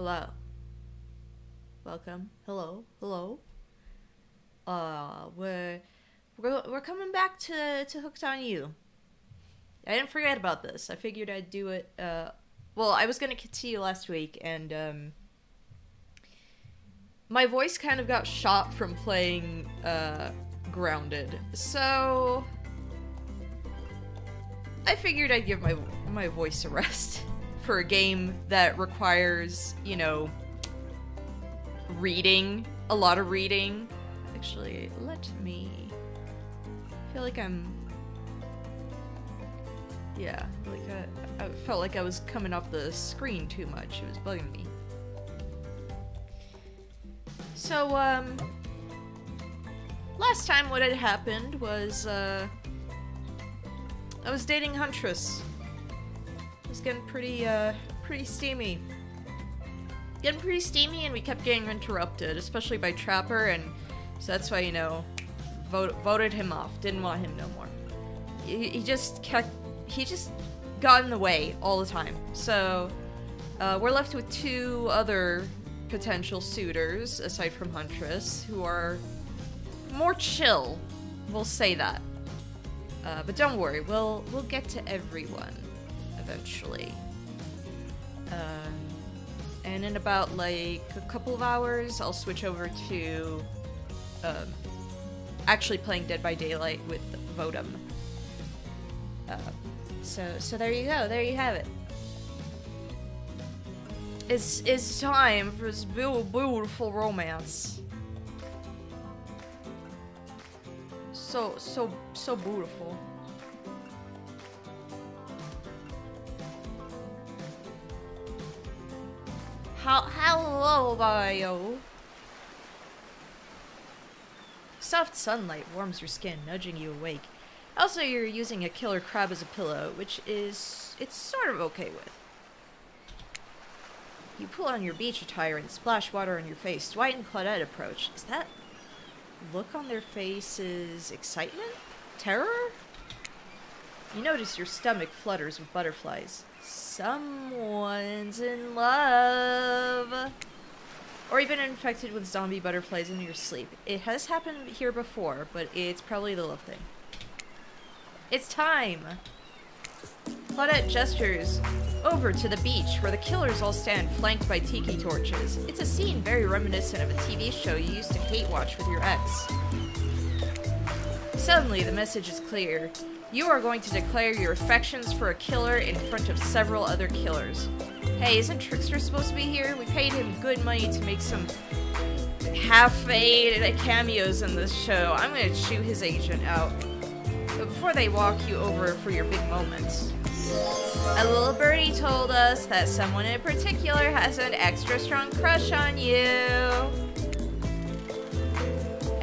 Hello. Welcome. Hello. Hello. We're coming back to Hooked on You. I didn't forget about this. I figured I'd do it. Well, I was gonna continue last week, and my voice kind of got shot from playing Grounded, so I figured I'd give my voice a rest for a game that requires, you know, reading, a lot of reading. Actually, let me... I feel like I'm... Yeah, like I felt like I was coming off the screen too much. It was bugging me. So, last time what had happened was, I was dating Huntress. It was getting pretty steamy. Getting pretty steamy, and we kept getting interrupted, especially by Trapper, and so that's why, you know, voted him off. Didn't want him no more. He just got in the way all the time. So, we're left with two other potential suitors, aside from Huntress, who are more chill. We'll say that. But don't worry, we'll get to everyone eventually. And in about like a couple of hours, I'll switch over to actually playing Dead by Daylight with Vodum. So there you go. There you have it. It's time for this beautiful romance. So beautiful. Hello, bio. Soft sunlight warms your skin, nudging you awake. Also, you're using a killer crab as a pillow, which it's sort of okay with. You pull on your beach attire and splash water on your face. Dwight and Claudette approach. Is that look on their faces excitement? Terror? You notice your stomach flutters with butterflies. Someone's in love. Or you've been infected with zombie butterflies in your sleep. It has happened here before, but it's probably the love thing. It's time! Claudette gestures over to the beach where the killers all stand flanked by tiki torches. It's a scene very reminiscent of a TV show you used to hate watch with your ex. Suddenly, the message is clear. You are going to declare your affections for a killer in front of several other killers. Hey, isn't Trickster supposed to be here? We paid him good money to make some half-fade cameos in this show. I'm gonna chew his agent out. But before they walk you over for your big moments. A little birdie told us that someone in particular has an extra strong crush on you.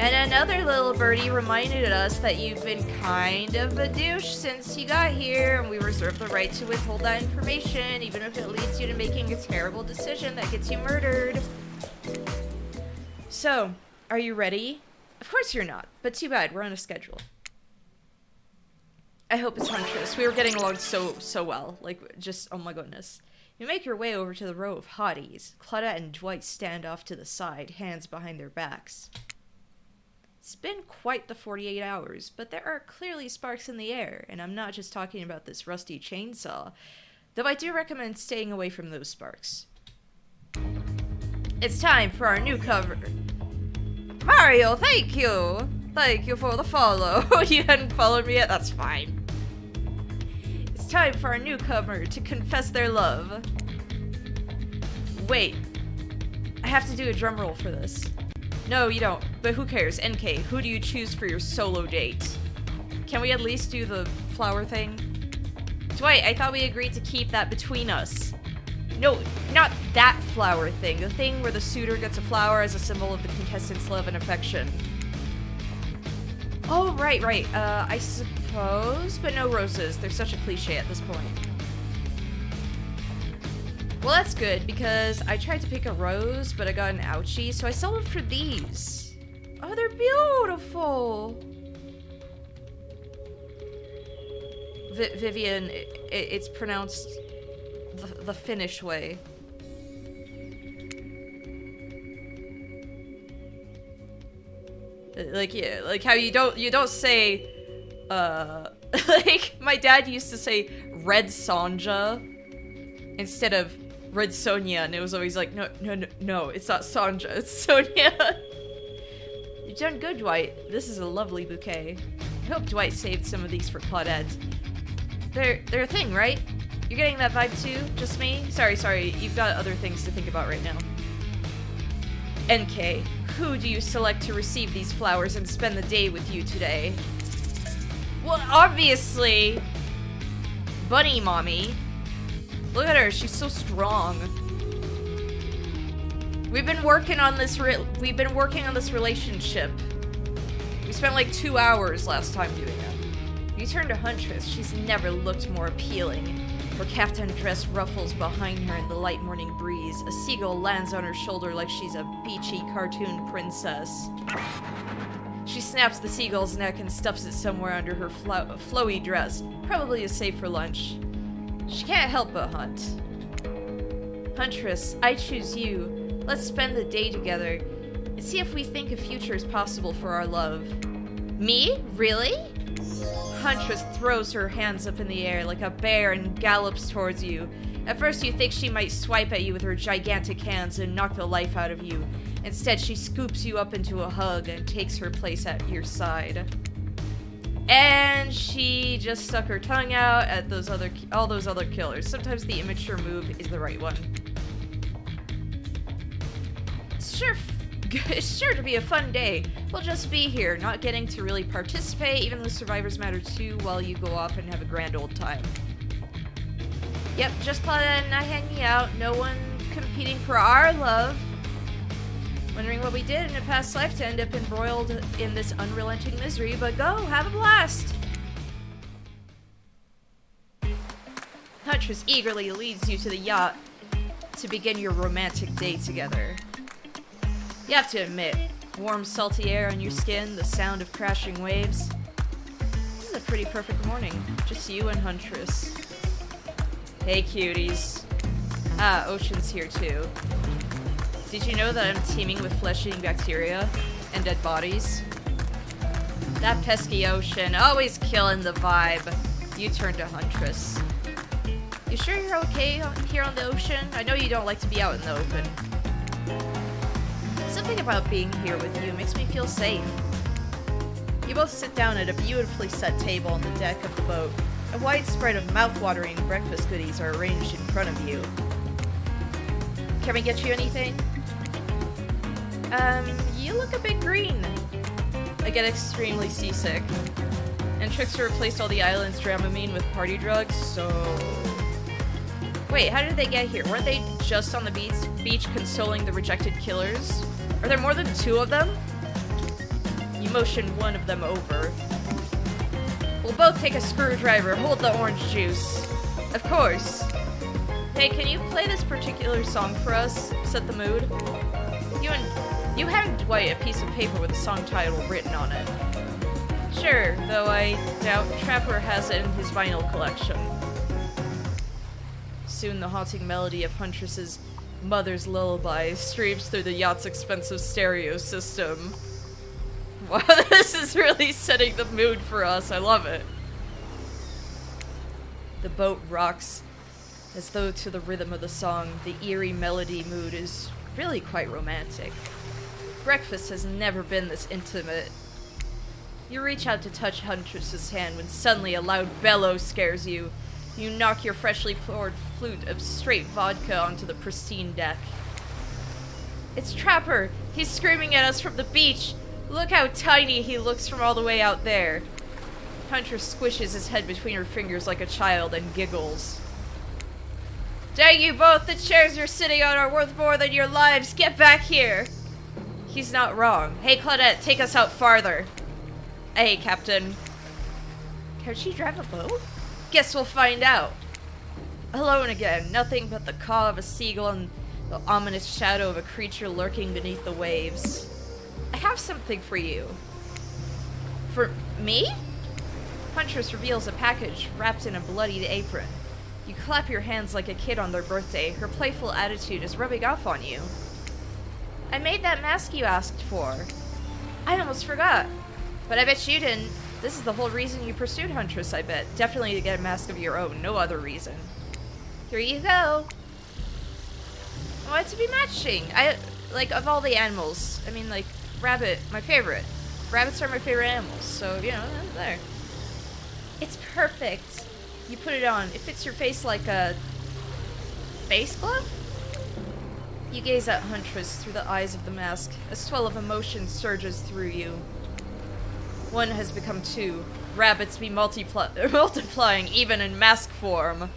And another little birdie reminded us that you've been kind of a douche since you got here, and we reserve the right to withhold that information, even if it leads you to making a terrible decision that gets you murdered. So, are you ready? Of course you're not, but too bad, we're on a schedule. I hope it's Huntress. We were getting along so well. Like, just, oh my goodness. You make your way over to the row of hotties. Claudette and Dwight stand off to the side, hands behind their backs. It's been quite the 48 hours, but there are clearly sparks in the air, and I'm not just talking about this rusty chainsaw, though I do recommend staying away from those sparks. It's time for our new cover. Mario, thank you! Thank you for the follow. You hadn't followed me yet? That's fine. It's time for our newcomer to confess their love. Wait. I have to do a drum roll for this. No, you don't. But who cares? NK, who do you choose for your solo date? Can we at least do the flower thing? Dwight, I thought we agreed to keep that between us. No, not that flower thing. The thing where the suitor gets a flower as a symbol of the contestant's love and affection. Oh, right. I suppose, but no roses. They're such a cliche at this point. Well, that's good, because I tried to pick a rose, but I got an ouchie, so I settled for these. Oh, they're beautiful! Vivian, it's pronounced the Finnish way. Like, yeah, like how you don't say, like, my dad used to say Red Sonja instead of Red Sonja, and it was always like, no, it's not Sonja, it's Sonia. You've done good, Dwight. This is a lovely bouquet. I hope Dwight saved some of these for Claudette. They're a thing, right? You're getting that vibe too? Just me? Sorry, you've got other things to think about right now. NK, who do you select to receive these flowers and spend the day with you today? Well, obviously, Bunny Mommy. Look at her, she's so strong. We've been working on this relationship. We spent like 2 hours last time doing it. You turn to Huntress, she's never looked more appealing. Her caftan dress ruffles behind her in the light morning breeze. A seagull lands on her shoulder like she's a beachy cartoon princess. She snaps the seagull's neck and stuffs it somewhere under her flowy dress, probably is safe for lunch. She can't help but hunt. Huntress, I choose you. Let's spend the day together and see if we think a future is possible for our love. Me? Really? Huntress throws her hands up in the air like a bear and gallops towards you. At first you think she might swipe at you with her gigantic hands and knock the life out of you. Instead, she scoops you up into a hug and takes her place at your side. And she just stuck her tongue out at all those other killers. Sometimes the immature move is the right one. It's sure to be a fun day. We'll just be here, not getting to really participate, even though survivors matter too, while you go off and have a grand old time. Yep, just Claudette and I hanging out, no one competing for our love. Wondering what we did in a past life to end up embroiled in this unrelenting misery, but go, have a blast! Huntress eagerly leads you to the yacht to begin your romantic day together. You have to admit, warm, salty air on your skin, the sound of crashing waves. This is a pretty perfect morning. Just you and Huntress. Hey, cuties. Ah, Ocean's here too. Did you know that I'm teeming with flesh-eating bacteria and dead bodies? That pesky Ocean, always killing the vibe. You turn to Huntress. You sure you're okay here on the ocean? I know you don't like to be out in the open. Something about being here with you makes me feel safe. You both sit down at a beautifully set table on the deck of the boat. A wide spread of mouth-watering breakfast goodies are arranged in front of you. Can we get you anything? You look a bit green. I get extremely seasick. And Trickster replaced all the island's Dramamine with party drugs, so... Wait, how did they get here? Weren't they just on the beach consoling the rejected killers? Are there more than 2 of them? You motion one of them over. We'll both take a screwdriver, hold the orange juice. Of course. Hey, can you play this particular song for us? Set the mood. You hand Dwight a piece of paper with a song title written on it. Sure, though I doubt Trapper has it in his vinyl collection. Soon the haunting melody of Huntress's Mother's Lullaby streams through the yacht's expensive stereo system. Wow, this is really setting the mood for us. I love it. The boat rocks as though to the rhythm of the song. The eerie melody mood is really quite romantic. Breakfast has never been this intimate. You reach out to touch Huntress's hand when suddenly a loud bellow scares you. You knock your freshly poured flute of straight vodka onto the pristine deck. It's Trapper! He's screaming at us from the beach! Look how tiny he looks from all the way out there. Huntress squishes his head between her fingers like a child and giggles. Dang you both! The chairs you're sitting on are worth more than your lives! Get back here! He's not wrong. Hey, Claudette, take us out farther. Hey, Captain. Can she drive a boat? Guess we'll find out. Alone again, nothing but the caw of a seagull and the ominous shadow of a creature lurking beneath the waves. I have something for you. For me? Huntress reveals a package wrapped in a bloodied apron. You clap your hands like a kid on their birthday. Her playful attitude is rubbing off on you. I made that mask you asked for. I almost forgot. But I bet you didn't. This is the whole reason you pursued Huntress, I bet. Definitely to get a mask of your own. No other reason. Here you go. I want it to be matching. Like, of all the animals, I mean, like, rabbit, my favorite. Rabbits are my favorite animals, so, you know, there. It's perfect. You put it on. It fits your face like a face glove? You gaze at Huntress through the eyes of the mask. A swell of emotion surges through you. One has become two. Rabbits be multiplying even in mask form.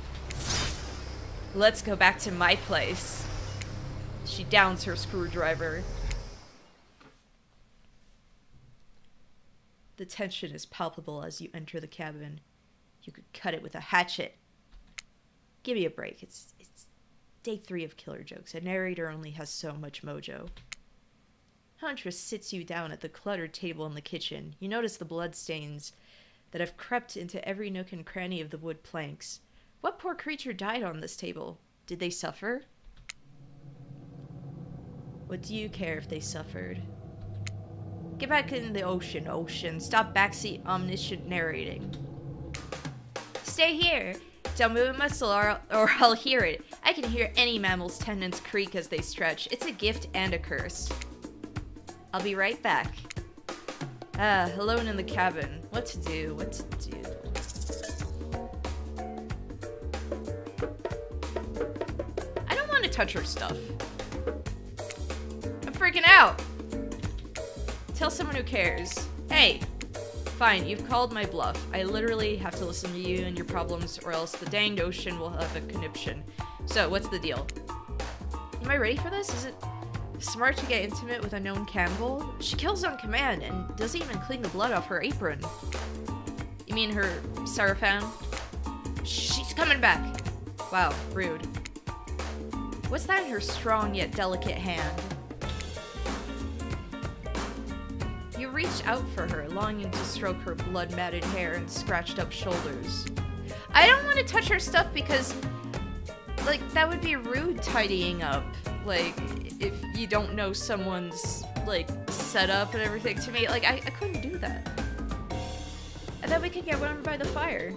Let's go back to my place. She downs her screwdriver. The tension is palpable as you enter the cabin. You could cut it with a hatchet. Give me a break. It's day 3 of Killer Jokes. A narrator only has so much mojo. Huntress sits you down at the cluttered table in the kitchen. You notice the bloodstains that have crept into every nook and cranny of the wood planks. What poor creature died on this table? Did they suffer? What do you care if they suffered? Get back in the ocean, ocean. Stop backseat omniscient narrating. Stay here. Don't move a muscle or I'll hear it. I can hear any mammal's tendons creak as they stretch. It's a gift and a curse. I'll be right back. Alone in the cabin. What to do? What to do? I don't want to touch her stuff. I'm freaking out. Tell someone who cares. Hey. Fine, you've called my bluff. I literally have to listen to you and your problems or else the danged ocean will have a conniption. So, what's the deal? Am I ready for this? Is it smart to get intimate with a known cannibal? She kills on command and doesn't even clean the blood off her apron. You mean her Sarafan? She's coming back. Wow, rude. What's that in her strong yet delicate hand? You reach out for her, longing to stroke her blood-matted hair and scratched up shoulders. I don't want to touch her stuff because, like, that would be rude tidying up. Like, if you don't know someone's, like, setup and everything. To me, like, I couldn't do that. I thought we could get warm by the fire.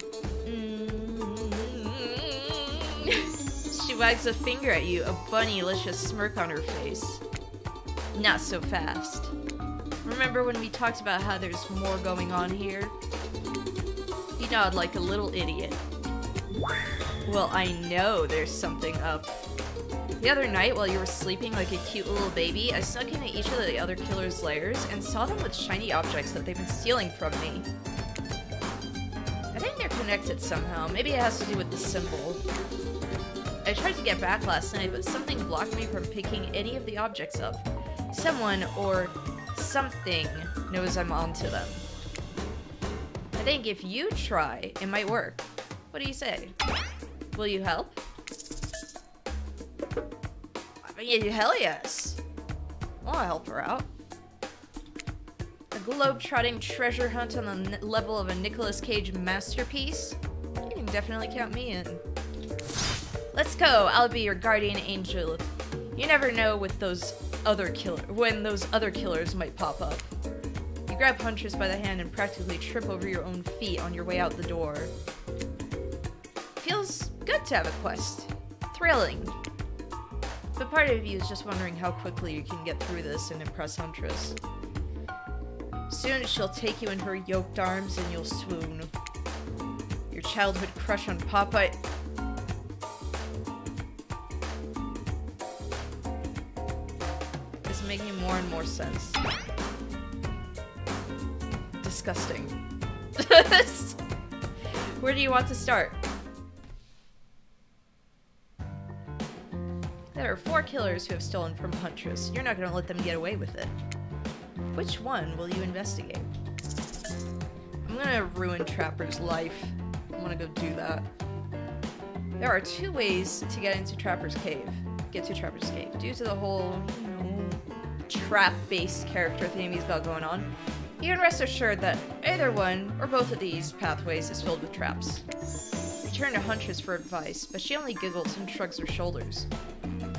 She wags a finger at you, a bunnylicious smirk on her face. Not so fast. Remember when we talked about how there's more going on here? You nod like a little idiot. Well, I know there's something up. The other night, while you were sleeping like a cute little baby, I snuck into each of the other killer's lairs and saw them with shiny objects that they've been stealing from me. I think they're connected somehow. Maybe it has to do with the symbol. I tried to get back last night, but something blocked me from picking any of the objects up. Someone, or something, knows I'm onto them. I think if you try, it might work. What do you say? Will you help? I mean, hell yes. I'll help her out. A globe-trotting treasure hunt on the level of a Nicolas Cage masterpiece? You can definitely count me in. Let's go. I'll be your guardian angel. You never know with those when those other killers might pop up. You grab Huntress by the hand and practically trip over your own feet on your way out the door. Feels good to have a quest. Thrilling. But part of you is just wondering how quickly you can get through this and impress Huntress. Soon she'll take you in her yoked arms and you'll swoon. Your childhood crush on Popeye... is making more and more sense. Disgusting. Where do you want to start? There are 4 killers who have stolen from Huntress. You're not going to let them get away with it. Which one will you investigate? I'm going to ruin Trapper's life. I'm going to go do that. There are 2 ways to get into Trapper's Cave. Get to Trapper's Cave. Due to the whole, you know, trap-based character theme he's got going on, you can rest assured that either one or both of these pathways is filled with traps. You turn to Huntress for advice, but she only giggles and shrugs her shoulders.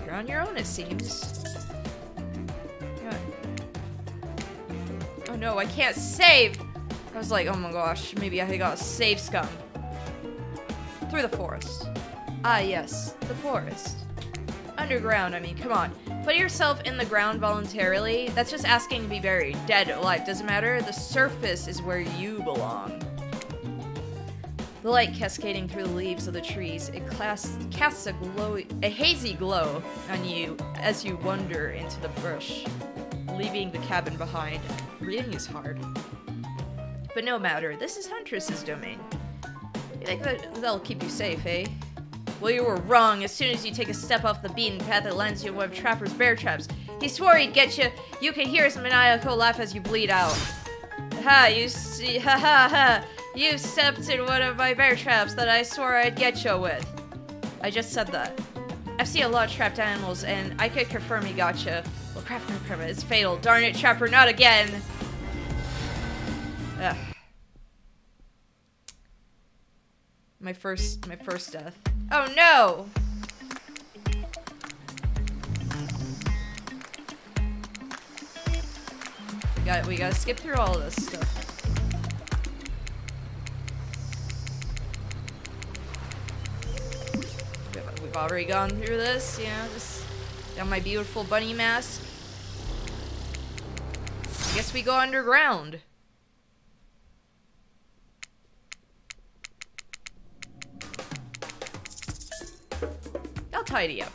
You're on your own, it seems. Yeah. no, I can't save! I was like, oh my gosh, maybe I got save scum. Through the forest. Ah, yes, the forest. Underground, I mean, come on. Put yourself in the ground voluntarily. That's just asking to be buried. Dead, alive, doesn't matter. The surface is where you belong. The light cascading through the leaves of the trees, it casts a hazy glow on you as you wander into the bush, leaving the cabin behind. Reading is hard. But no matter, this is Huntress's domain. You think that'll keep you safe, eh? Well, you were wrong. As soon as you take a step off the beaten path, it lands you in one of Trapper's bear traps. He swore he'd get you. You can hear his maniacal laugh as you bleed out. Ha, you see, ha ha ha. You stepped in one of my bear traps that I swore I'd get you with. I just said that. I've seen a lot of trapped animals, and I could confirm he got you. Well, crap, it's fatal. Darn it, Trapper, not again. Ugh. My first death. Oh no! We gotta skip through all of this stuff. We've already gone through this, you know, just got my beautiful bunny mask. I guess we go underground. I'll tidy up.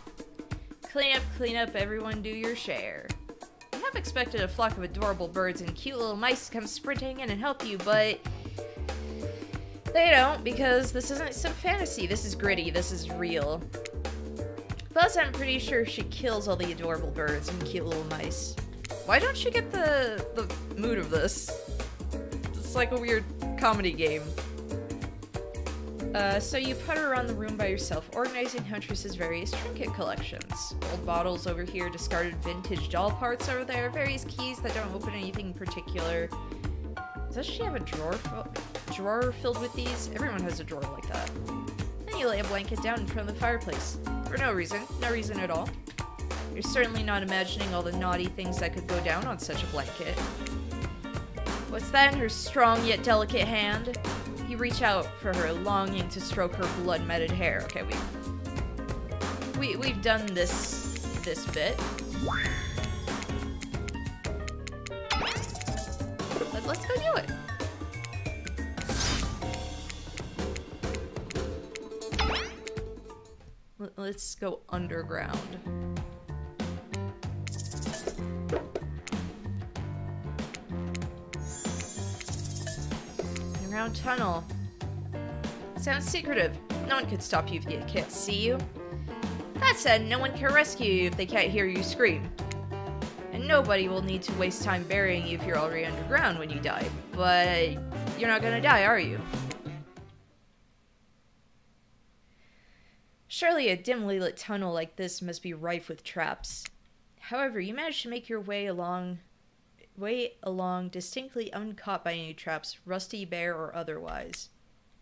Clean up, everyone do your share. I have expected a flock of adorable birds and cute little mice to come sprinting in and help you, but they don't, because this isn't some fantasy. This is gritty, this is real. Plus, I'm pretty sure she kills all the adorable birds and cute little mice. Why don't you get the mood of this? It's like a weird comedy game. So you putter around the room by yourself, organizing Huntress's various trinket collections. Old bottles over here, discarded vintage doll parts over there, various keys that don't open anything in particular. Does she have a drawer filled with these? Everyone has a drawer like that. Then you lay a blanket down in front of the fireplace. For no reason at all. You're certainly not imagining all the naughty things that could go down on such a blanket. What's that in her strong yet delicate hand? You reach out for her, longing to stroke her blood-matted hair. Okay, we've done this bit. Let's go do it. Let's go underground. Underground tunnel. Sounds secretive. No one could stop you if they can't see you. That said, no one can rescue you if they can't hear you scream. And nobody will need to waste time burying you if you're already underground when you die. But you're not gonna die, are you? Surely a dimly lit tunnel like this must be rife with traps. However, you managed to make your way along distinctly uncaught by any traps, rusty, bare, or otherwise.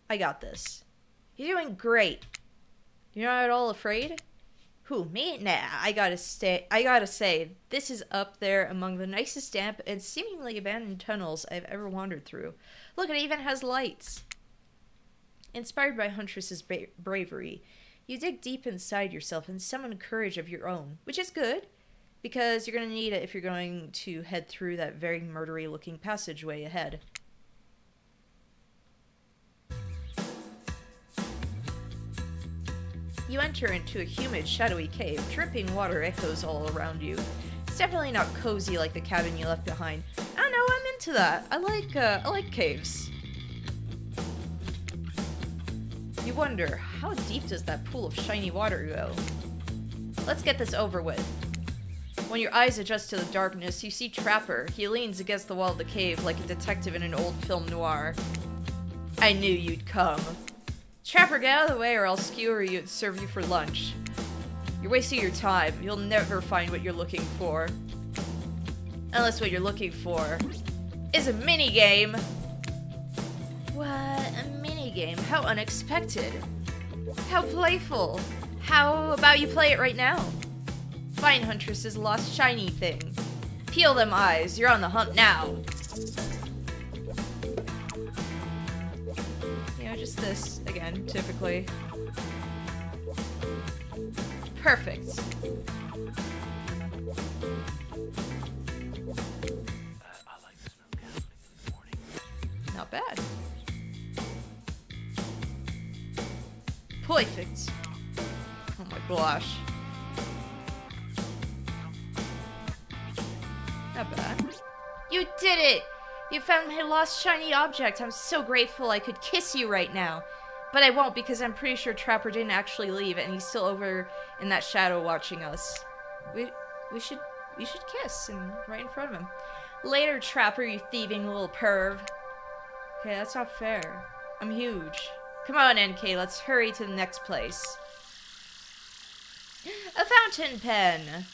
I got this. You're doing great. You're not at all afraid? Who, me? Nah, I gotta say, this is up there among the nicest damp and seemingly abandoned tunnels I've ever wandered through. Look, it even has lights. Inspired by Huntress's bravery, you dig deep inside yourself and summon courage of your own, which is good, because you're going to need it if you're going to head through that very murdery-looking passageway ahead. You enter into a humid, shadowy cave. Dripping water echoes all around you. It's definitely not cozy like the cabin you left behind. I don't know, I'm into that. I like caves. You wonder, how deep does that pool of shiny water go? Let's get this over with. When your eyes adjust to the darkness, you see Trapper. He leans against the wall of the cave like a detective in an old film noir. I knew you'd come. Trapper, get out of the way or I'll skewer you and serve you for lunch. You're wasting your time. You'll never find what you're looking for. Unless what you're looking for is a minigame. What? A minigame? How unexpected. How playful. How about you play it right now? Find Huntress's lost shiny thing. Peel them eyes. You're on the hunt now. You know, just this, again, typically. Perfect. I like the snow cowling in the morning. Not bad. Perfect. Oh my gosh. Not bad. You did it! You found my lost shiny object. I'm so grateful I could kiss you right now. But I won't because I'm pretty sure Trapper didn't actually leave and he's still over in that shadow watching us. We should kiss and right in front of him. Later, Trapper, you thieving little perv. Okay, that's not fair. I'm huge. Come on, NK, let's hurry to the next place. A fountain pen!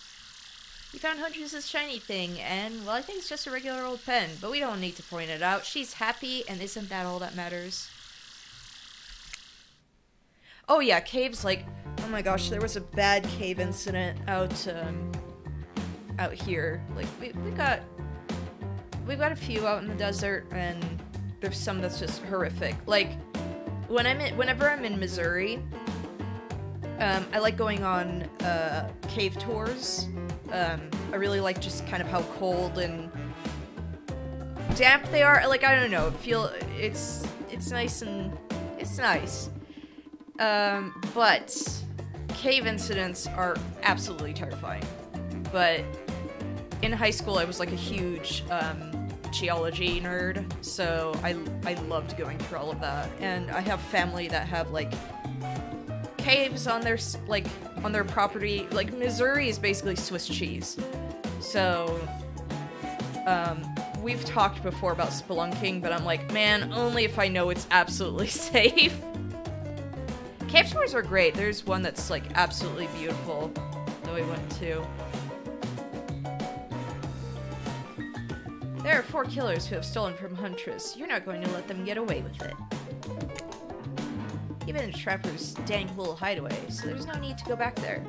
You found Huntress' shiny thing, and, well, I think it's just a regular old pen, but we don't need to point it out. She's happy, and isn't that all that matters? Oh yeah, caves, like, oh my gosh, there was a bad cave incident out here. Like, we got a few out in the desert, and there's some that's just horrific. Like, whenever I'm in Missouri, I like going on, cave tours. I really like just kind of how cold and damp they are. Like, I don't know, it's nice and, it's nice. But cave incidents are absolutely terrifying. But in high school, I was like a huge, geology nerd, so I loved going through all of that. And I have family that have, like, caves on their, like, on their property. Like, Missouri is basically Swiss cheese. So, we've talked before about spelunking, but I'm like, man, only if I know it's absolutely safe. Cave tours are great. There's one that's, like, absolutely beautiful that we went to. There are 4 killers who have stolen from Huntress. You're not going to let them get away with it. Even in Trapper's dank little hideaway, so there's no need to go back there.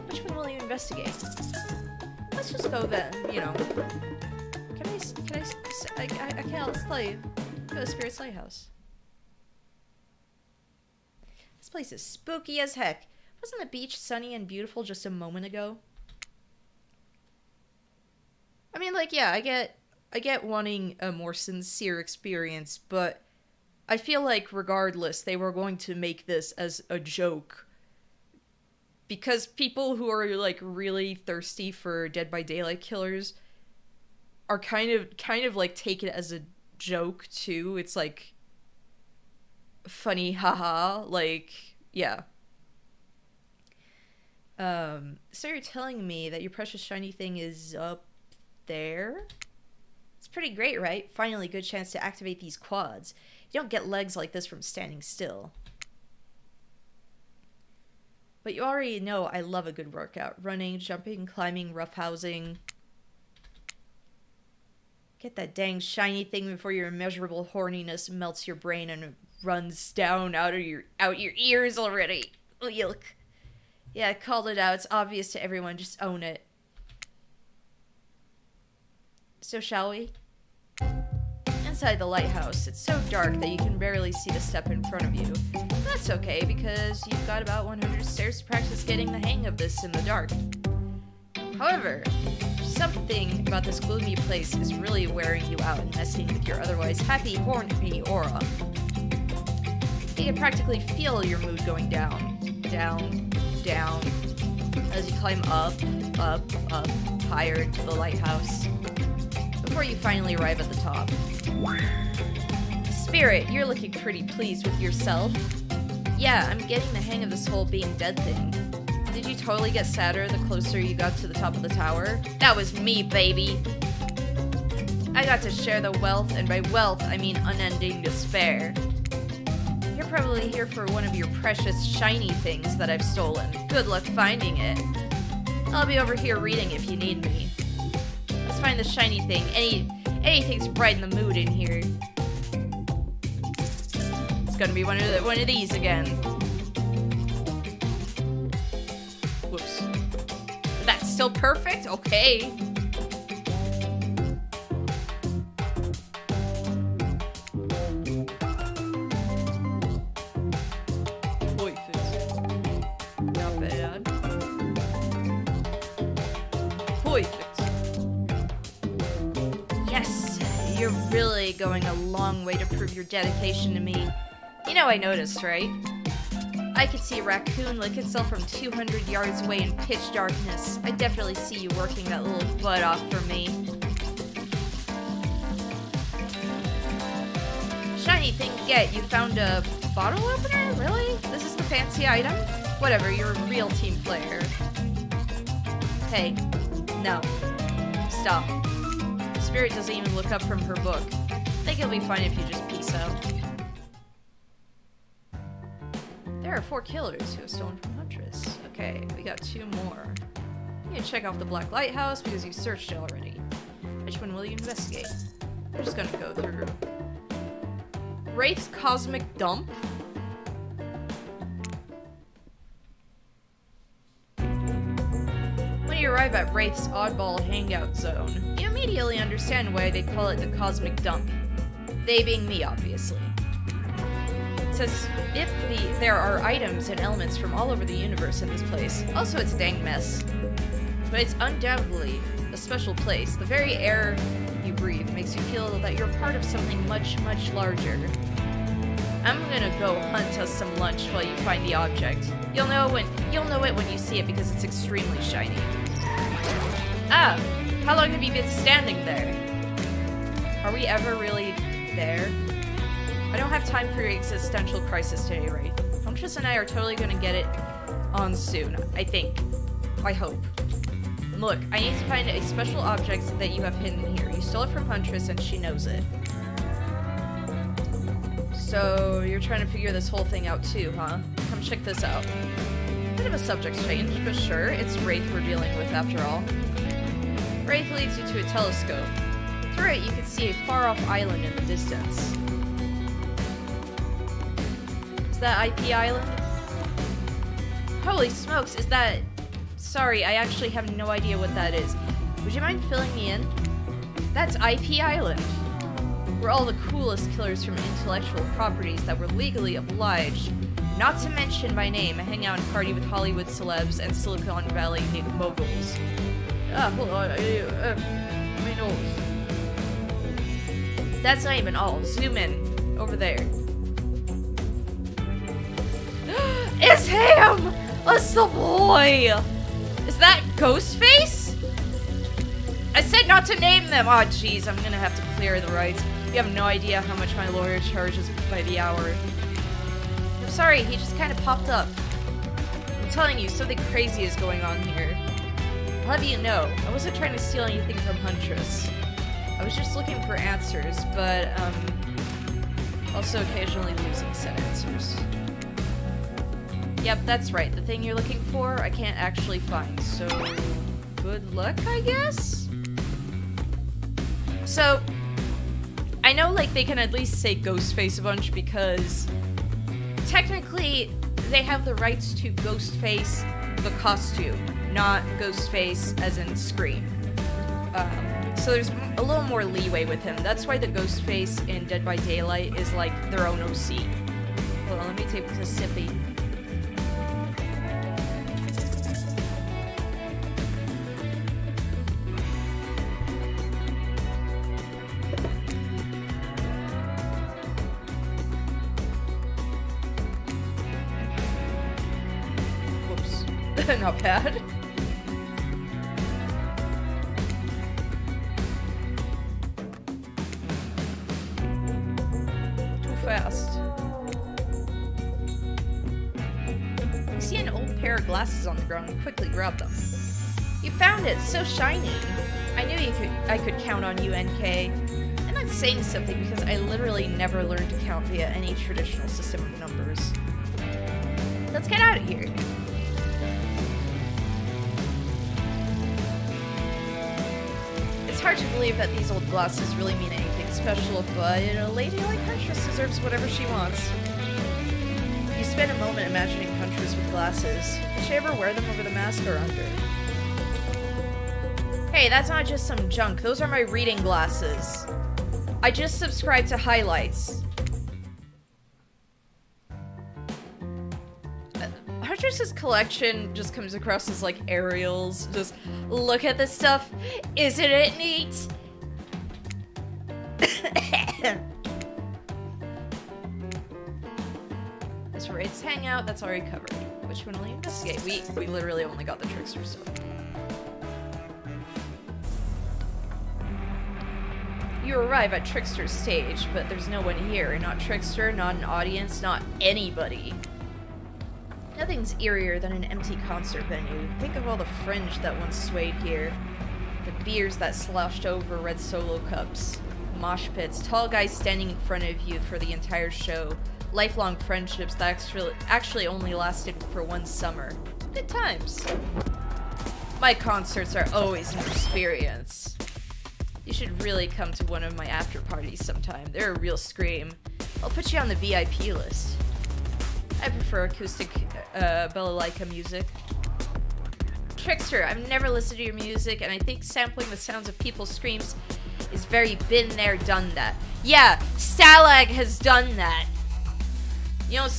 Which one will you investigate? Let's just go then, you know. I can't tell you. Go to the Spirit's Lighthouse. This place is spooky as heck. Wasn't the beach sunny and beautiful just a moment ago? I mean, like, yeah, I get wanting a more sincere experience, but I feel like regardless, they were going to make this as a joke. Because people who are, like, really thirsty for Dead by Daylight killers are kind of like take it as a joke too. It's like funny, haha, like, yeah. So you're telling me that your precious shiny thing is up there? It's pretty great, right? Finally, good chance to activate these quads. You don't get legs like this from standing still. But you already know I love a good workout. Running, jumping, climbing, roughhousing. Get that dang shiny thing before your immeasurable horniness melts your brain and runs down out your ears already. Yuck. Yeah, I called it out. It's obvious to everyone. Just own it. So shall we? Inside the lighthouse, it's so dark that you can barely see the step in front of you. That's okay, because you've got about 100 stairs to practice getting the hang of this in the dark. However, something about this gloomy place is really wearing you out and messing with your otherwise happy, horny aura. You can practically feel your mood going down, down, down, as you climb up, up, up, higher into the lighthouse, before you finally arrive at the top. Spirit, you're looking pretty pleased with yourself. Yeah, I'm getting the hang of this whole being dead thing. Did you totally get sadder the closer you got to the top of the tower? That was me, baby! I got to share the wealth, and by wealth, I mean unending despair. You're probably here for one of your precious shiny things that I've stolen. Good luck finding it. I'll be over here reading if you need me. Let's find the shiny thing. Anything to brighten the mood in here. It's gonna be one of these again. Whoops. That's still perfect? Okay. You're really going a long way to prove your dedication to me. You know I noticed, right? I could see a raccoon lick itself from 200 yards away in pitch darkness. I definitely see you working that little butt off for me. Shiny thing to get. You found a bottle opener? Really? This is the fancy item? Whatever, you're a real team player. Hey. No. Stop. Spirit doesn't even look up from her book. I think it'll be fine if you just peace out. There are 4 killers who have stolen from Huntress. Okay, we got 2 more. You can check off the Black Lighthouse because you searched it already. Which one will you investigate? I'm just gonna go through. Wraith's Cosmic Dump? When you arrive at Wraith's Oddball Hangout Zone, you immediately understand why they call it the Cosmic Dump. They being me, obviously. Says if there are items and elements from all over the universe in this place. Also, it's a dang mess. But it's undoubtedly a special place. The very air you breathe makes you feel that you're part of something much, much larger. I'm gonna go hunt us some lunch while you find the object. You'll know it when you see it because it's extremely shiny. Ah, how long have you been standing there? Are we ever really there? I don't have time for your existential crisis today, right? Huntress and I are totally gonna get it on soon, I think. I hope. Look, I need to find a special object that you have hidden here. You stole it from Huntress and she knows it. So, you're trying to figure this whole thing out too, huh? Come check this out. Bit of a subject change, but sure, it's Wraith we're dealing with after all. Wraith leads you to a telescope. Through it, you can see a far-off island in the distance. Is that IP Island? Holy smokes, is that... Sorry, I actually have no idea what that is. Would you mind filling me in? That's IP Island. We're all the coolest killers from intellectual properties that were legally obliged, not to mention by name, hang out and party with Hollywood celebs and Silicon Valley moguls. Ah, hold on, my nose. That's not even all. Zoom in. Over there. It's him! It's the boy! Is that Ghostface? I said not to name them! Oh jeez, I'm gonna have to clear the rights. You have no idea how much my lawyer charges by the hour. I'm sorry, he just kind of popped up. I'm telling you, something crazy is going on here. I'll have you know, I wasn't trying to steal anything from Huntress. I was just looking for answers, but, also occasionally losing said answers. Yep, that's right. The thing you're looking for, I can't actually find, so good luck, I guess? So, I know, like, they can at least say Ghostface a bunch because technically they have the rights to Ghostface the costume, not Ghostface as in Scream. So there's a little more leeway with him. That's why the Ghostface in Dead by Daylight is like their own OC. Hold on, let me take a sippy. Whoops. Not bad. Fast. You see an old pair of glasses on the ground and quickly grab them. You found it! So shiny! I knew I could count on you, NK. I'm not saying something because I literally never learned to count via any traditional system of numbers. Let's get out of here. It's hard to believe that these old glasses really mean anything special, but a lady like Huntress deserves whatever she wants. You spend a moment imagining Huntress with glasses. Did she ever wear them over the mask or under? Hey, that's not just some junk. Those are my reading glasses. I just subscribed to highlights. Huntress's collection just comes across as like aerials. Just look at this stuff. Isn't it neat? This where it's hangout, that's already covered. Which one will you investigate? We literally only got the trickster stuff. You arrive at Trickster's stage, but there's no one here. Not Trickster, not an audience, not anybody. Nothing's eerier than an empty concert venue. Think of all the fringe that once swayed here. The beers that sloshed over red Solo cups. Mosh pits, tall guys standing in front of you for the entire show. Lifelong friendships that actually only lasted for one summer. Good times. My concerts are always an experience. You should really come to one of my after parties sometime. They're a real scream. I'll put you on the VIP list. I prefer acoustic balalaika music. Trickster, I've never listened to your music, and I think sampling the sounds of people's screams is very been there, done that. Yeah, Stalag has done that. You'll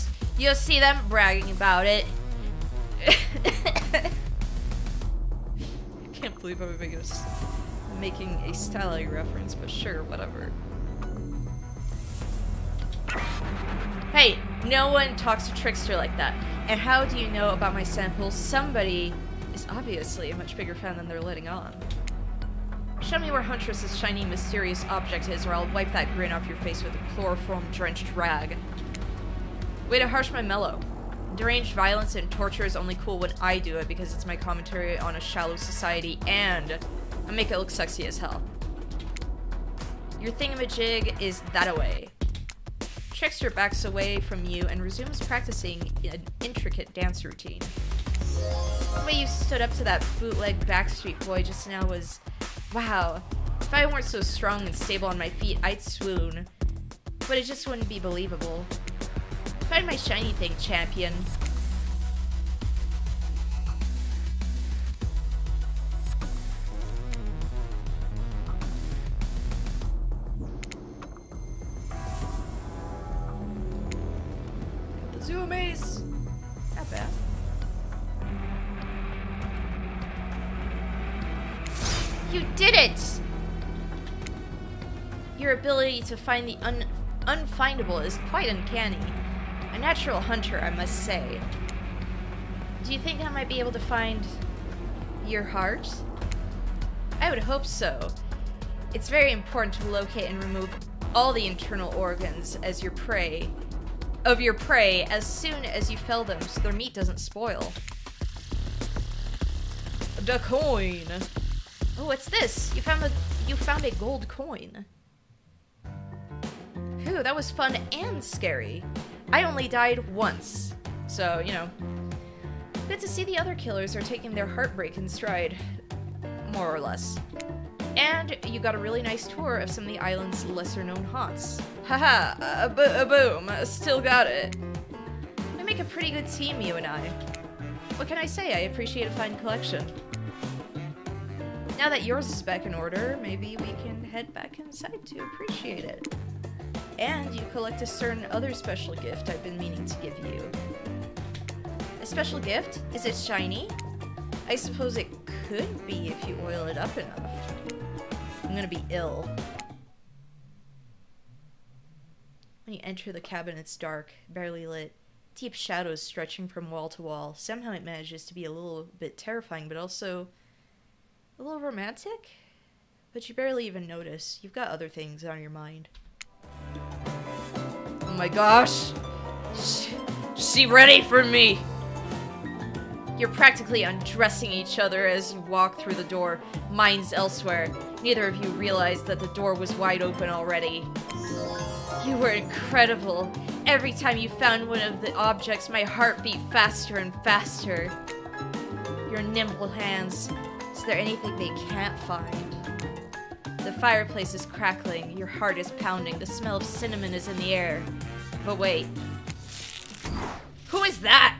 see them bragging about it. I can't believe I'm making a Stalag reference, but sure, whatever. Hey, no one talks to Trickster like that. And how do you know about my samples? Somebody is obviously a much bigger fan than they're letting on. Show me where Huntress's shiny, mysterious object is, or I'll wipe that grin off your face with a chloroform-drenched rag. Way to harsh my mellow. Deranged violence and torture is only cool when I do it because it's my commentary on a shallow society, and I make it look sexy as hell. Your thingamajig is that-a-way. Trickster backs away from you and resumes practicing an intricate dance routine. The way you stood up to that bootleg Backstreet Boy just now was... wow. If I weren't so strong and stable on my feet, I'd swoon. But it just wouldn't be believable. Find my shiny thing, champion. The Zoo Maze. Not bad. You did it! Your ability to find the unfindable is quite uncanny. A natural hunter, I must say. Do you think I might be able to find your heart? I would hope so. It's very important to locate and remove all the internal organs as your prey as soon as you fell them so their meat doesn't spoil. The coin. Oh, what's this? You found a gold coin. Phew, that was fun and scary. I only died once, so, you know. Good to see the other killers are taking their heartbreak in stride, more or less. And you got a really nice tour of some of the island's lesser-known haunts. Haha, boom, still got it. We make a pretty good team, you and I. What can I say? I appreciate a fine collection. Now that yours is back in order, maybe we can head back inside to appreciate it. And you collect a certain other special gift I've been meaning to give you. A special gift? Is it shiny? I suppose it could be if you oil it up enough. I'm gonna be ill. When you enter the cabin, it's dark, barely lit. Deep shadows stretching from wall to wall. Somehow it manages to be a little bit terrifying, but also a little romantic? But you barely even notice. You've got other things on your mind. Oh my gosh! She ready for me! You're practically undressing each other as you walk through the door, minds elsewhere. Neither of you realized that the door was wide open already. You were incredible. Every time you found one of the objects, my heart beat faster and faster. Your nimble hands. Is there anything they can't find? The fireplace is crackling, your heart is pounding, the smell of cinnamon is in the air. But wait. Who is that?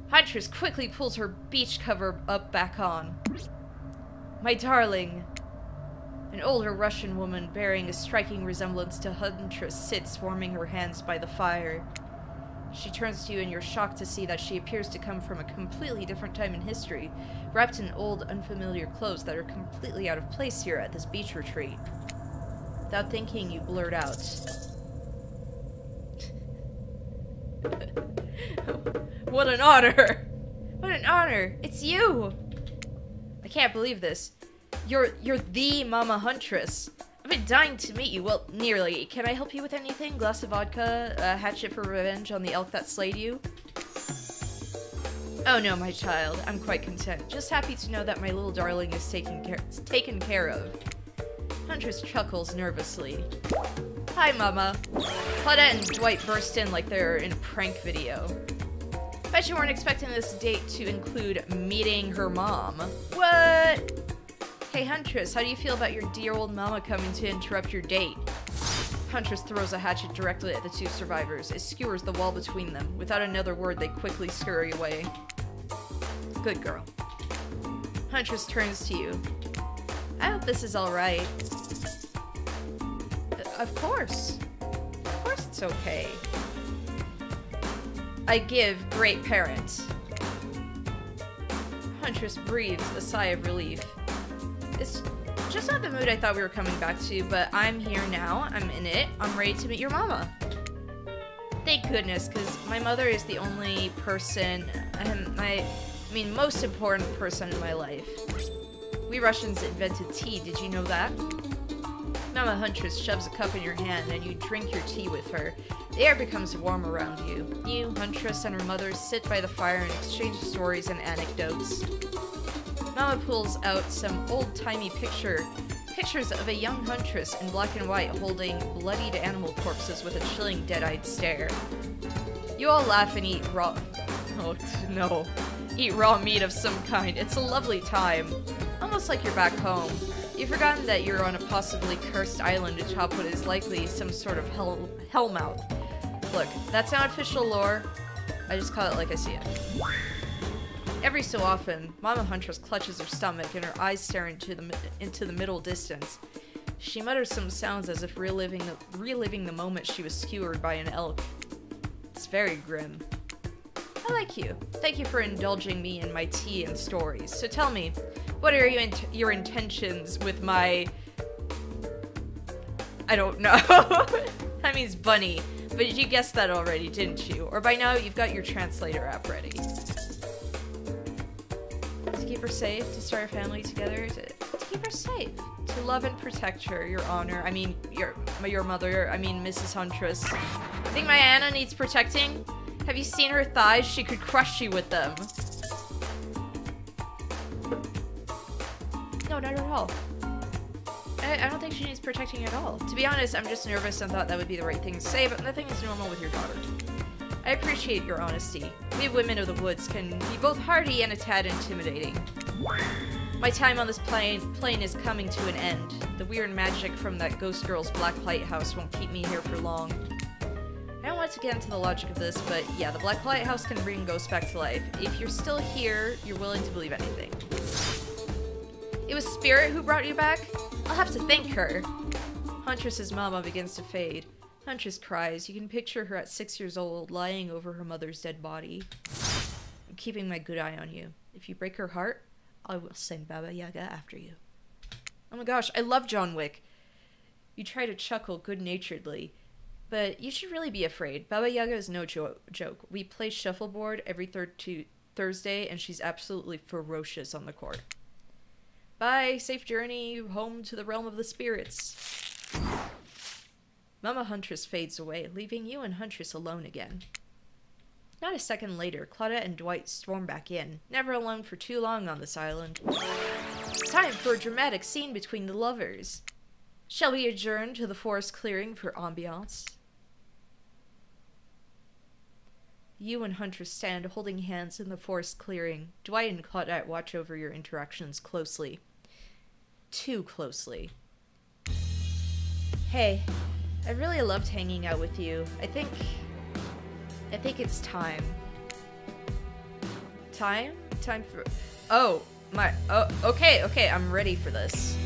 Huntress quickly pulls her beach cover up back on. My darling. An older Russian woman bearing a striking resemblance to Huntress sits warming her hands by the fire. She turns to you and you're shocked to see that she appears to come from a completely different time in history, wrapped in old, unfamiliar clothes that are completely out of place here at this beach retreat. Without thinking, you blurt out. What an honor! What an honor! It's you! I can't believe this. You're the Mama Huntress. I've been dying to meet you. Well, nearly. Can I help you with anything? Glass of vodka? A hatchet for revenge on the elk that slayed you? Oh no, my child. I'm quite content. Just happy to know that my little darling is taken care of. Huntress chuckles nervously. Hi, Mama. Claudette and Dwight burst in like they're in a prank video. Bet you weren't expecting this date to include meeting her mom. What? Hey, Huntress, how do you feel about your dear old mama coming to interrupt your date? Huntress throws a hatchet directly at the two survivors. It skewers the wall between them. Without another word, they quickly scurry away. Good girl. Huntress turns to you. I hope this is alright. Of course. Of course it's okay. I give great parent. Huntress breathes a sigh of relief. It's just not the mood I thought we were coming back to, but I'm here now. I'm in it. I'm ready to meet your mama. Thank goodness, because my mother is the only person, I mean, most important person in my life. We Russians invented tea, did you know that? Mama Huntress shoves a cup in your hand and you drink your tea with her. The air becomes warm around you. You, Huntress, and her mother sit by the fire and exchange stories and anecdotes. Mama pulls out some old-timey pictures of a young Huntress in black and white holding bloodied animal corpses with a chilling dead-eyed stare. You all laugh and eat raw... Oh, no. Eat raw meat of some kind. It's a lovely time. Almost like you're back home. You've forgotten that you're on a possibly cursed island atop what is likely some sort of hellmouth. Look, that's not official lore. I just call it like I see it. Every so often, Mama Huntress clutches her stomach and her eyes stare into the middle distance. She mutters some sounds as if reliving the moment she was skewered by an elk. It's very grim. I like you. Thank you for indulging me in my tea and stories. So tell me, what are your intentions with my... I don't know. That means bunny. But you guessed that already, didn't you? Or by now, you've got your translator app ready. To keep her safe, to start a family together, to keep her safe. To love and protect her, your honor. I mean, your mother. I mean, Mrs. Huntress. Think my Anna needs protecting? Have you seen her thighs? She could crush you with them. No, not at all. I don't think she needs protecting at all. To be honest, I'm just nervous and thought that would be the right thing to say, but nothing is normal with your daughter. I appreciate your honesty. We women of the woods can be both hardy and a tad intimidating. My time on this plane is coming to an end. The weird magic from that ghost girl's black lighthouse won't keep me here for long. I don't want to get into the logic of this, but yeah, the black lighthouse can bring ghosts back to life. If you're still here, you're willing to believe anything. It was Spirit who brought you back? I'll have to thank her. Huntress's mama begins to fade. Huntress cries. You can picture her at 6 years old, lying over her mother's dead body. I'm keeping my good eye on you. If you break her heart, I will send Baba Yaga after you. Oh my gosh, I love John Wick. You try to chuckle good-naturedly, but you should really be afraid. Baba Yaga is no joke. We play shuffleboard every third Thursday, and she's absolutely ferocious on the court. Bye, safe journey home to the realm of the spirits. Mama Huntress fades away, leaving you and Huntress alone again. Not a second later, Claudette and Dwight storm back in, never alone for too long on this island. It's time for a dramatic scene between the lovers. Shall we adjourn to the forest clearing for ambiance? You and Huntress stand holding hands in the forest clearing. Dwight and Claudette watch over your interactions closely. Too closely. Hey, I really loved hanging out with you. I think it's time. Time? Time for... Oh, okay, I'm ready for this.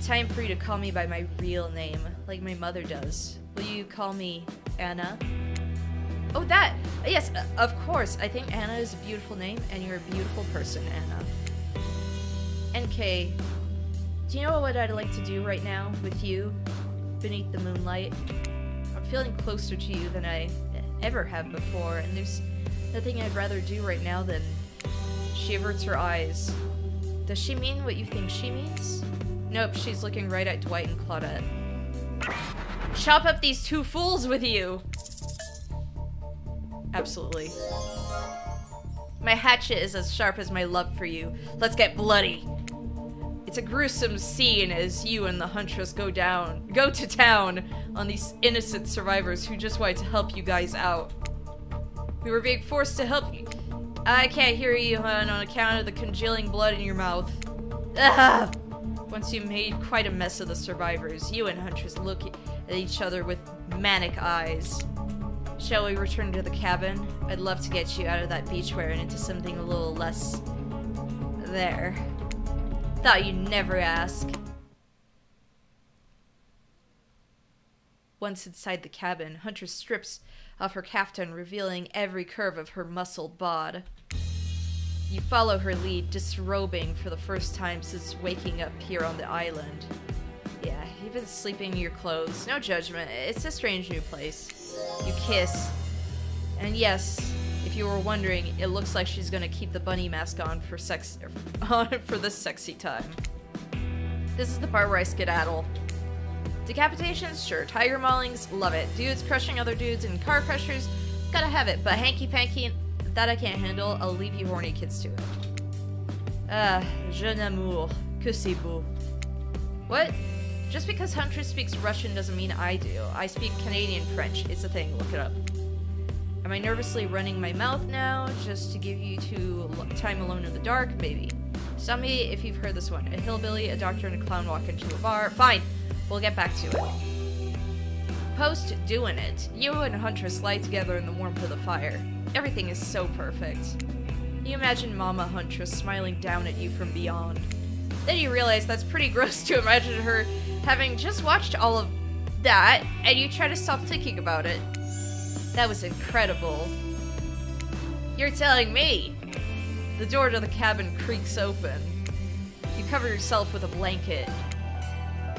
Time for you to call me by my real name, like my mother does. Will you call me Anna? Oh, that! Yes, of course. I think Anna is a beautiful name, and you're a beautiful person, Anna. NK, Do you know what I'd like to do right now with you beneath the moonlight? I'm feeling closer to you than I ever have before, and there's nothing I'd rather do right now than... She averts her eyes. Does she mean what you think she means? Nope, she's looking right at Dwight and Claudette. Chop up these two fools with you! Absolutely. My hatchet is as sharp as my love for you. Let's get bloody. It's a gruesome scene as you and the Huntress go to town on these innocent survivors who just wanted to help you guys out. We were being forced to help you. I can't hear you, hon, on account of the congealing blood in your mouth. Ugh! Once you made quite a mess of the survivors, you and Huntress look at each other with manic eyes. Shall we return to the cabin? I'd love to get you out of that beachwear and into something a little less... there. Thought you'd never ask. Once inside the cabin, Huntress strips off her kaftan, revealing every curve of her muscled bod. You follow her lead, disrobing for the first time since waking up here on the island. Yeah, you've been sleeping in your clothes. No judgment. It's a strange new place. You kiss. And yes, if you were wondering, it looks like she's gonna keep the bunny mask on for for this sexy time. This is the part where I skedaddle. Decapitations? Sure. Tiger maulings? Love it. Dudes crushing other dudes and car crushers? Gotta have it. But hanky-panky, that I can't handle. I'll leave you horny kids to it. Jeune amour. Que c'est beau. What? Just because Huntress speaks Russian doesn't mean I do. I speak Canadian French. It's a thing. Look it up. Am I nervously running my mouth now, just to give you time alone in the dark? Maybe. Stop me if you've heard this one. A hillbilly, a doctor, and a clown walk into a bar. Fine. We'll get back to it. Post doing it. You and Huntress lie together in the warmth of the fire. Everything is so perfect. You imagine Mama Huntress smiling down at you from beyond. Then you realize that's pretty gross to imagine her having just watched all of that, and you try to stop thinking about it. That was incredible. You're telling me. The door to the cabin creaks open. You cover yourself with a blanket.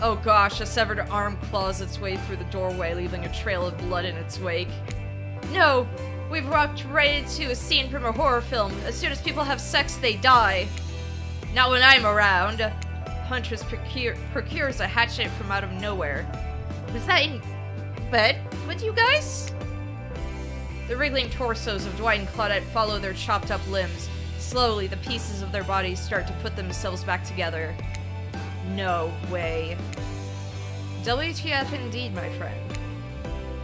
Oh gosh, a severed arm claws its way through the doorway, leaving a trail of blood in its wake. No! We've walked right into a scene from a horror film. As soon as people have sex, they die. Not when I'm around. Huntress procures a hatchet from out of nowhere. Was that in bed with you guys? The wriggling torsos of Dwight and Claudette follow their chopped up limbs. Slowly, the pieces of their bodies start to put themselves back together. No way. WTF indeed, my friend.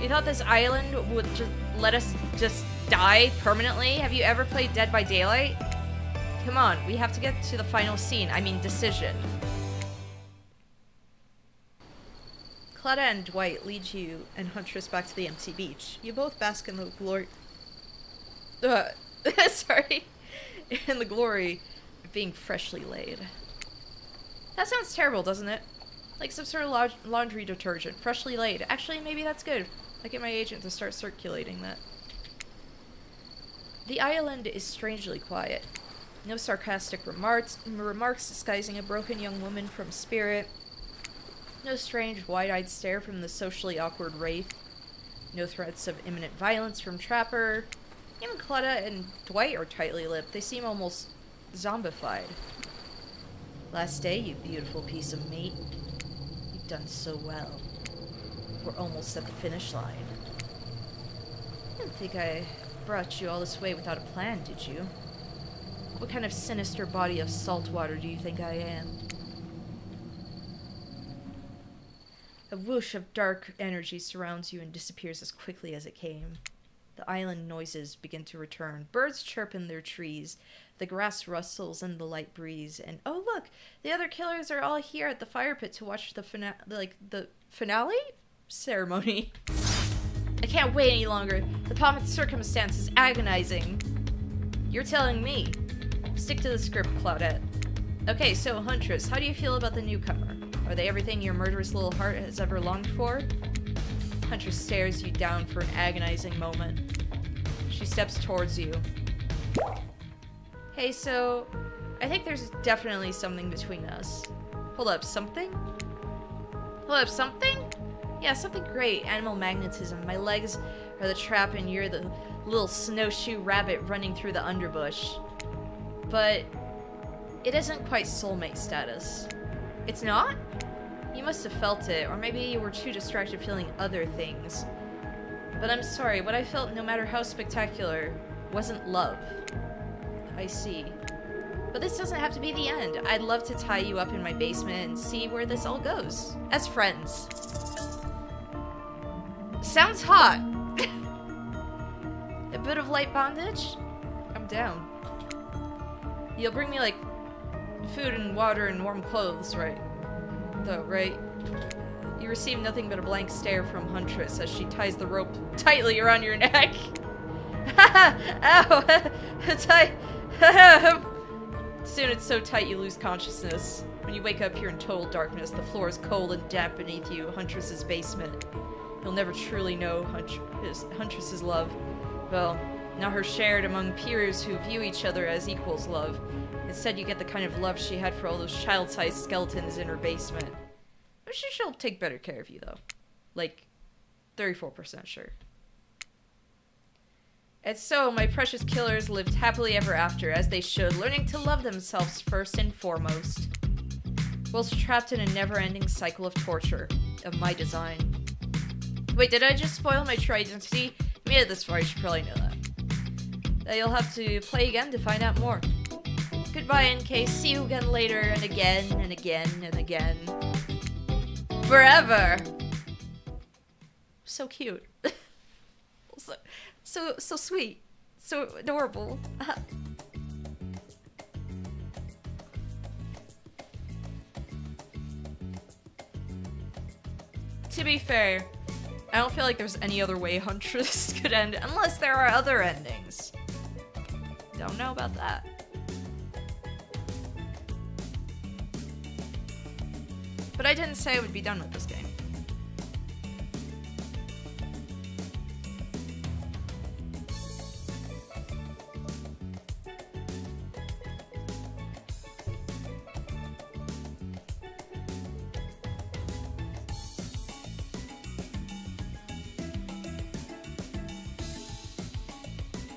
You thought this island would just let us just die permanently? Have you ever played Dead by Daylight? Come on, we have to get to the final scene. I mean, decision. Claudette and Dwight lead you and Huntress back to the empty beach. You both bask in the glory... sorry. In the glory of being freshly laid. That sounds terrible, doesn't it? Like some sort of laundry detergent. Freshly laid. Actually, maybe that's good. I'll get my agent to start circulating that. The island is strangely quiet. No sarcastic remarks disguising a broken young woman from spirit. No strange wide-eyed stare from the socially awkward wraith. No threats of imminent violence from Trapper. Even Claudette and Dwight are tightly lipped. They seem almost zombified. Last day, you beautiful piece of meat. You've done so well. We're almost at the finish line. I didn't think I brought you all this way without a plan, did you? What kind of sinister body of salt water do you think I am? A whoosh of dark energy surrounds you and disappears as quickly as it came. The island noises begin to return. Birds chirp in their trees. The grass rustles in the light breeze. And oh look, the other killers are all here at the fire pit to watch the finale ceremony. I can't wait any longer. The pomp and circumstance is agonizing. You're telling me. Stick to the script, Claudette. Okay, so Huntress, how do you feel about the newcomer? Are they everything your murderous little heart has ever longed for? Huntress stares you down for an agonizing moment. She steps towards you. Hey, so I think there's definitely something between us. Hold up, something? Hold up, something? Yeah, something great. Animal magnetism. My legs are the trap and you're the little snowshoe rabbit running through the underbush. But it isn't quite soulmate status. It's not? You must have felt it, or maybe you were too distracted feeling other things. But I'm sorry, what I felt, no matter how spectacular, wasn't love. I see. But this doesn't have to be the end. I'd love to tie you up in my basement and see where this all goes. As friends. Sounds hot. A bit of light bondage? I'm down. You'll bring me, like, food and water and warm clothes, right? Though, right? You receive nothing but a blank stare from Huntress as she ties the rope tightly around your neck. Ow! Tight. Soon it's so tight you lose consciousness. When you wake up, you're in total darkness. The floor is cold and damp beneath you. Huntress's basement. You'll never truly know Huntress's love. Well, not her shared among peers who view each other as equals love. Instead, you get the kind of love she had for all those child-sized skeletons in her basement. I'm sure she'll take better care of you, though. Like, 34% sure. And so, my precious killers lived happily ever after, as they should, learning to love themselves first and foremost. Whilst trapped in a never-ending cycle of torture of my design. Wait, did I just spoil my true identity? I made it this far, you should probably know that. You'll have to play again to find out more. Goodbye, NK. See you again later, and again, and again, and again. Forever! So cute. So sweet. So adorable. To be fair, I don't feel like there's any other way Huntress could end unless there are other endings. Don't know about that. But I didn't say I would be done with this game.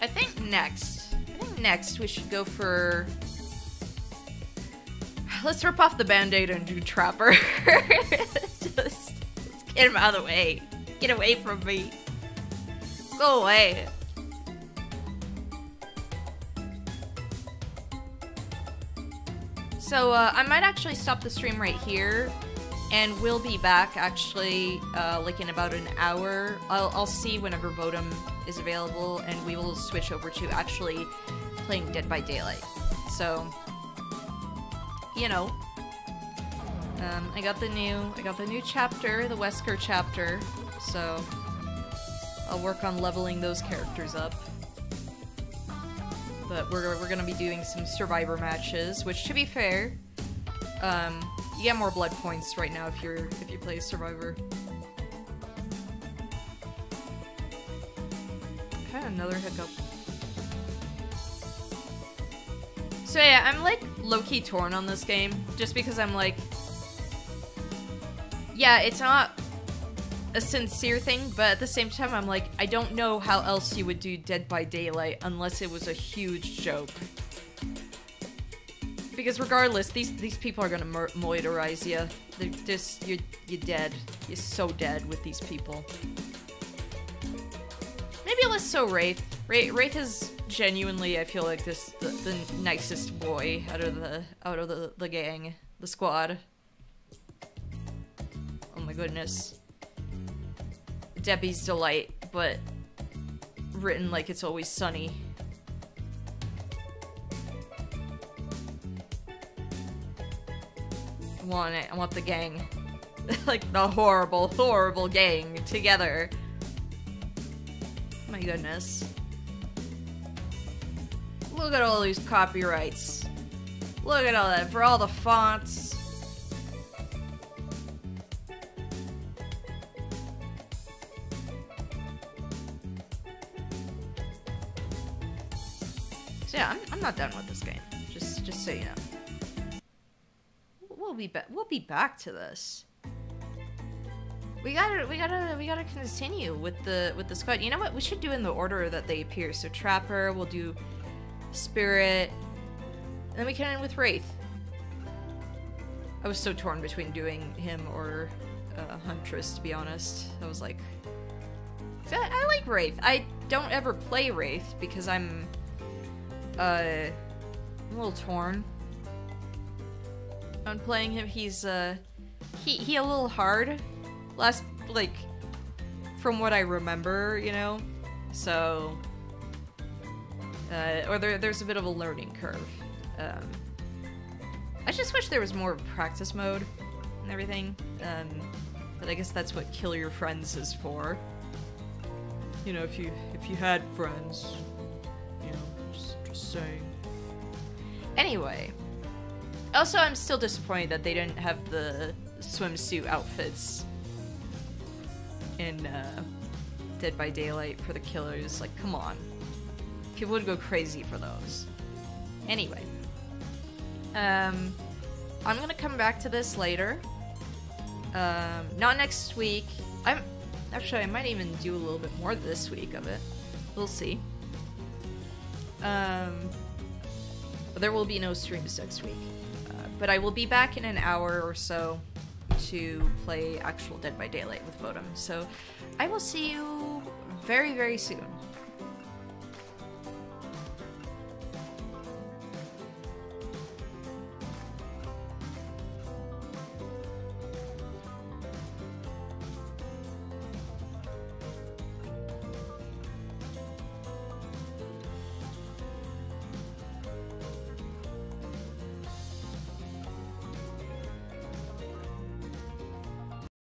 I think next we should go for... Let's rip off the band-aid and do Trapper. Let's get him out of the way. Get away from me. Go away. So, I might actually stop the stream right here. And we'll be back, actually, like in about an hour. I'll see whenever Votum is available, and we will switch over to actually playing Dead by Daylight. So... you know, I got the new chapter, the Wesker chapter, so I'll work on leveling those characters up. But we're gonna be doing some survivor matches, which, to be fair, you get more blood points right now if you play survivor. Okay, another hiccup. So yeah, I'm like low-key torn on this game, just because I'm like, yeah, it's not a sincere thing, but at the same time I'm like, I don't know how else you would do Dead by Daylight unless it was a huge joke. Because regardless, these people are gonna moiderize you. You're dead. You're so dead with these people. Maybe less so Wraith. Wraith is genuinely, I feel like, the nicest boy out of the gang, the squad. Oh my goodness. Debbie's Delight, but written like it's always sunny. I want the gang. Like the horrible gang together. My goodness. Look at all these copyrights. Look at all that, for all the fonts. So yeah, I'm not done with this game. Just so you know. we'll be back to this. We gotta continue with the squad. You know what? We should do in the order that they appear. So Trapper, we'll do Spirit, and then we can end with Wraith. I was so torn between doing him or Huntress, to be honest. I was like, I like Wraith. I don't ever play Wraith because I'm a little torn on playing him. He's he a little hard. Last, like, from what I remember, you know? So, or there's a bit of a learning curve. I just wish there was more practice mode and everything. But I guess that's what Kill Your Friends is for. You know, if you had friends, you know, just saying. Anyway. Also, I'm still disappointed that they didn't have the swimsuit outfits in Dead by Daylight for the killers. Like, come on. People would go crazy for those. Anyway. I'm gonna come back to this later. Not next week. Actually, I might even do a little bit more this week of it. We'll see. But there will be no streams next week. But I will be back in an hour or so to play actual Dead by Daylight with Vodum. So I will see you very, very soon.